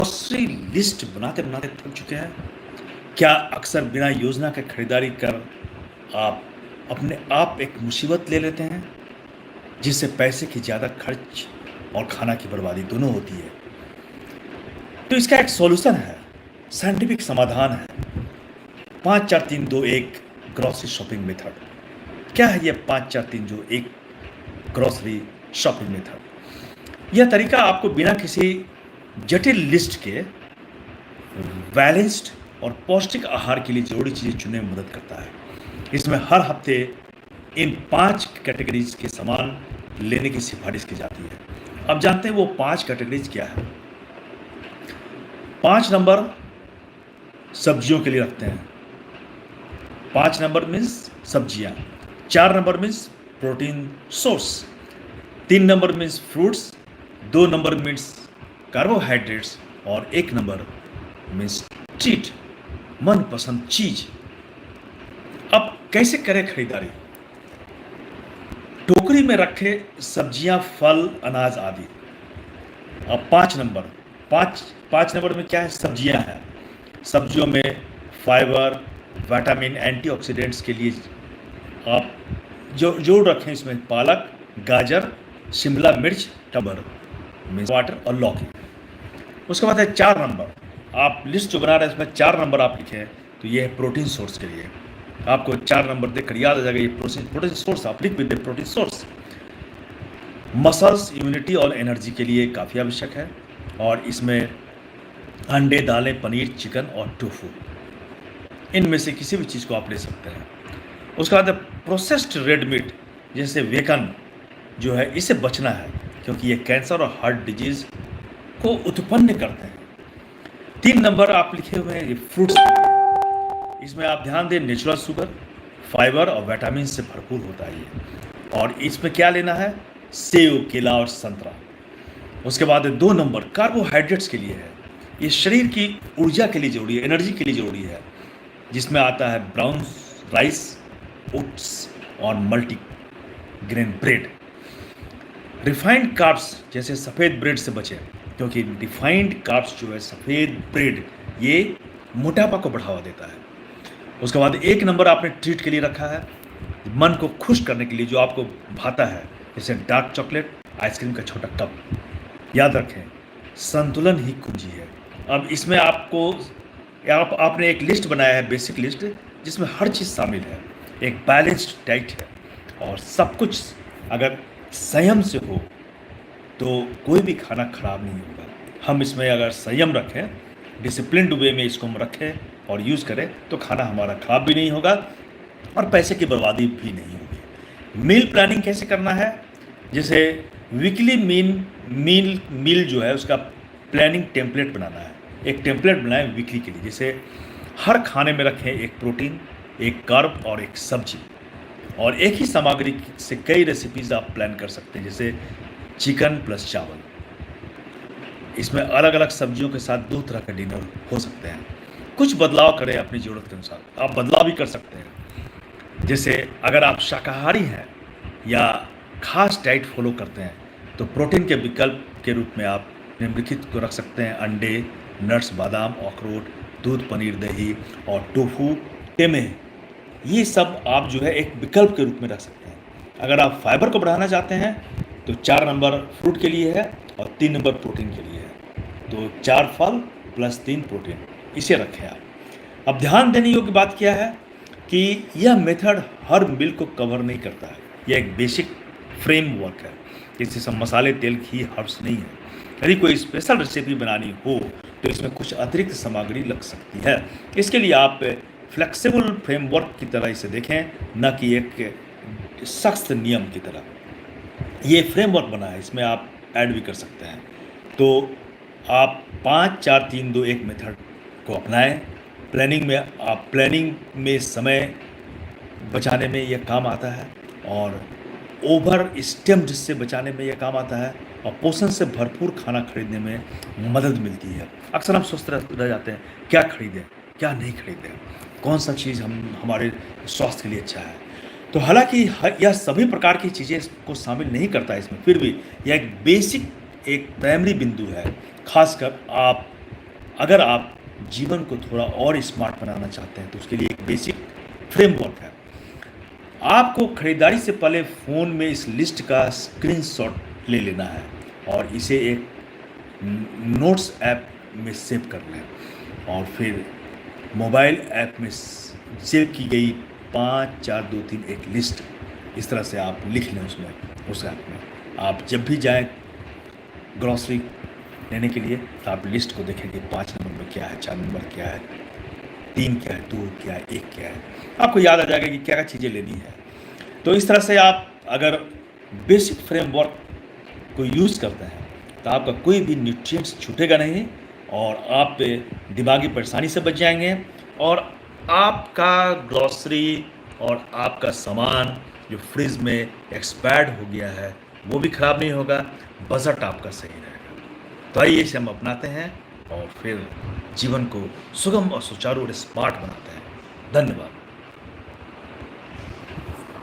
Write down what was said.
Grocery list बनाते बनाते थक चुके हैं? क्या अक्सर बिना योजना के खरीदारी कर आप अपने आप एक मुसीबत ले लेते हैं, जिससे पैसे की ज़्यादा खर्च और खाना की बर्बादी दोनों होती है? तो इसका एक सॉल्यूशन है, साइंटिफिक समाधान है। 5 4 3 2 1 ग्रोसरी शॉपिंग मेथड। क्या है ये 5 4 3 2 1 ग्रोसरी शॉपिंग मेथड? यह तरीका आपको बिना किसी जटिल लिस्ट के बैलेंस्ड और पौष्टिक आहार के लिए ज़रूरी चीज़ें चुनने में मदद करता है। इसमें हर हफ्ते इन 5 कैटेगरीज़ के सामान लेने की सिफारिश की जाती है। अब जानते हैं वो 5 कैटेगरीज़ क्या है? 5 नंबर सब्जियों के लिए रखते हैं। 5 नंबर मीन्स सब्जियां। 4 number means protein source. 3 number means fruits. 2 number means carbohydrates और 1 नंबर मीन्स ट्रीट, मनपसंद चीज। अब कैसे करें खरीदारी? टोकरी में रखे सब्जियां, फल, अनाज आदि। अब 5 नंबर, 5 नंबर में क्या है? सब्जियां हैं। सब्जियों में फाइबर, विटामिन, एंटीऑक्सीडेंट्स के लिए आप जो जोड़ रखें इसमें पालक, गाजर, शिमला मिर्च, टमाटर, टमाटर और लौकी। उसके बाद है 4 नंबर। आप लिस्ट जो बना रहे हैं इसमें 4 नंबर आप लिखे हैं, तो ये है प्रोटीन सोर्स के लिए। आपको 4 नंबर देखकर याद आ जाएगा ये प्रोटीन सोर्स, आप लिख भी दे प्रोटीन सोर्स। मसल्स, इम्यूनिटी और एनर्जी के लिए काफ़ी आवश्यक है, और इसमें अंडे, दालें, पनीर, चिकन और टोफू, इनमें से किसी भी चीज़ को आप ले सकते हैं। उसके बाद प्रोसेस्ड रेड मीट जैसे वेगन जो है, इससे बचना है, क्योंकि ये कैंसर और हार्ट डिजीज़ को उत्पन्न करते हैं। 3 नंबर आप लिखे हुए हैं ये फ्रूट्स के लिए। इसमें आप ध्यान दें, नेचुरल शुगर, फाइबर और विटामिन से भरपूर होता है ये। और इसमें क्या लेना है? सेब, केला और संतरा। उसके बाद 2 नंबर कार्बोहाइड्रेट्स के लिए है। ये शरीर की ऊर्जा के लिए जरूरी है, एनर्जी के लिए जरूरी है, जिसमें आता है ब्राउन राइस, ओट्स और multi grain bread. Refined carbs जैसे सफ़ेद ब्रेड से बचें, क्योंकि रिफाइंड कार्ब्स जो है, सफ़ेद ब्रेड, ये मोटापा को बढ़ावा देता है। उसके बाद 1 नंबर आपने ट्रीट के लिए रखा है, मन को खुश करने के लिए जो आपको भाता है, जैसे डार्क चॉकलेट, आइसक्रीम का छोटा कप। याद रखें, संतुलन ही कुंजी है। अब इसमें आपने एक लिस्ट बनाया है, बेसिक लिस्ट, जिसमें हर चीज़ शामिल है, एक बैलेंस्ड डाइट है, और सब कुछ अगर संयम से हो तो कोई भी खाना खराब नहीं होगा। हम इसमें अगर संयम रखें, डिसिप्लिन्ड वे में इसको हम रखें और यूज़ करें, तो खाना हमारा खराब भी नहीं होगा और पैसे की बर्बादी भी नहीं होगी। मील प्लानिंग कैसे करना है? जैसे वीकली मील जो है, उसका प्लानिंग टेम्पलेट बनाना है। एक टेम्पलेट बनाएं वीकली के लिए, जैसे हर खाने में रखें एक प्रोटीन, एक कार्ब और एक सब्जी, और एक ही सामग्री से कई रेसिपीज़ आप प्लान कर सकते हैं, जैसे चिकन प्लस चावल। इसमें अलग अलग सब्जियों के साथ 2 तरह का डिनर हो सकते हैं। कुछ बदलाव करें अपनी ज़रूरत के अनुसार, आप बदलाव भी कर सकते हैं। जैसे अगर आप शाकाहारी हैं या खास डाइट फॉलो करते हैं, तो प्रोटीन के विकल्प के रूप में आप निम्नलिखित को रख सकते हैं: अंडे, नट्स, बादाम, अखरोट, दूध, पनीर, दही और टोफू, टेमे। ये सब आप जो है एक विकल्प के रूप में रख सकते हैं। अगर आप फाइबर को बढ़ाना चाहते हैं, तो 4 नंबर फ्रूट के लिए है और 3 नंबर प्रोटीन के लिए है। तो 4 फल प्लस 3 प्रोटीन, इसे रखें आप। अब ध्यान देने योग्य बात क्या है कि यह मेथड हर मील को कवर नहीं करता है। यह एक बेसिक फ्रेमवर्क है, जैसे सब मसाले, तेल, घी, हर्ब्स नहीं है। यदि कोई स्पेशल रेसिपी बनानी हो तो इसमें कुछ अतिरिक्त सामग्री लग सकती है। इसके लिए आप फ्लेक्सिबल फ्रेमवर्क की तरह इसे देखें, न कि एक सख्त नियम की तरह। ये फ्रेमवर्क बना है, इसमें आप ऐड भी कर सकते हैं। तो आप 5 4 3 2 1 मेथड को अपनाएं। प्लानिंग में समय बचाने में यह काम आता है, और ओवर स्टेम्ड से बचाने में यह काम आता है, और पोषण से भरपूर खाना खरीदने में मदद मिलती है। अक्सर हम सोचते रह जाते हैं, क्या खरीदें, क्या नहीं खरीदें, कौन सा चीज़ हमारे स्वास्थ्य के लिए अच्छा है। तो हालांकि यह सभी प्रकार की चीज़ें को शामिल नहीं करता है इसमें, फिर भी यह एक बेसिक, एक प्राइमरी बिंदु है। खासकर आप अगर आप जीवन को थोड़ा और स्मार्ट बनाना चाहते हैं तो उसके लिए एक बेसिक फ्रेमवर्क है। आपको खरीदारी से पहले फ़ोन में इस लिस्ट का स्क्रीनशॉट ले लेना है और इसे एक नोट्स ऐप में सेव कर लें और फिर मोबाइल ऐप में सेव की गई 5, 4, 2, 3 एक लिस्ट इस तरह से आप लिख लें उसमें, उस ऐप में। आप जब भी जाएँ ग्रॉसरी लेने के लिए तो आप लिस्ट को देखेंगे 5 नंबर में क्या है, 4 नंबर क्या है, 3 क्या है, 2 क्या है, 1 क्या है। आपको याद आ जाएगा कि क्या-क्या चीज़ें लेनी है। तो इस तरह से आप अगर बेसिक फ्रेमवर्क को यूज़ करते हैं तो आपका कोई भी न्यूट्रिएंट्स छूटेगा नहीं और आप दिमागी परेशानी से बच जाएँगे और आपका ग्रॉसरी और आपका सामान जो फ्रिज में एक्सपायर्ड हो गया है, वो भी खराब नहीं होगा, बजट आपका सही रहेगा। तो आइए इसे हम अपनाते हैं और फिर जीवन को सुगम और सुचारू और स्मार्ट बनाते हैं। धन्यवाद।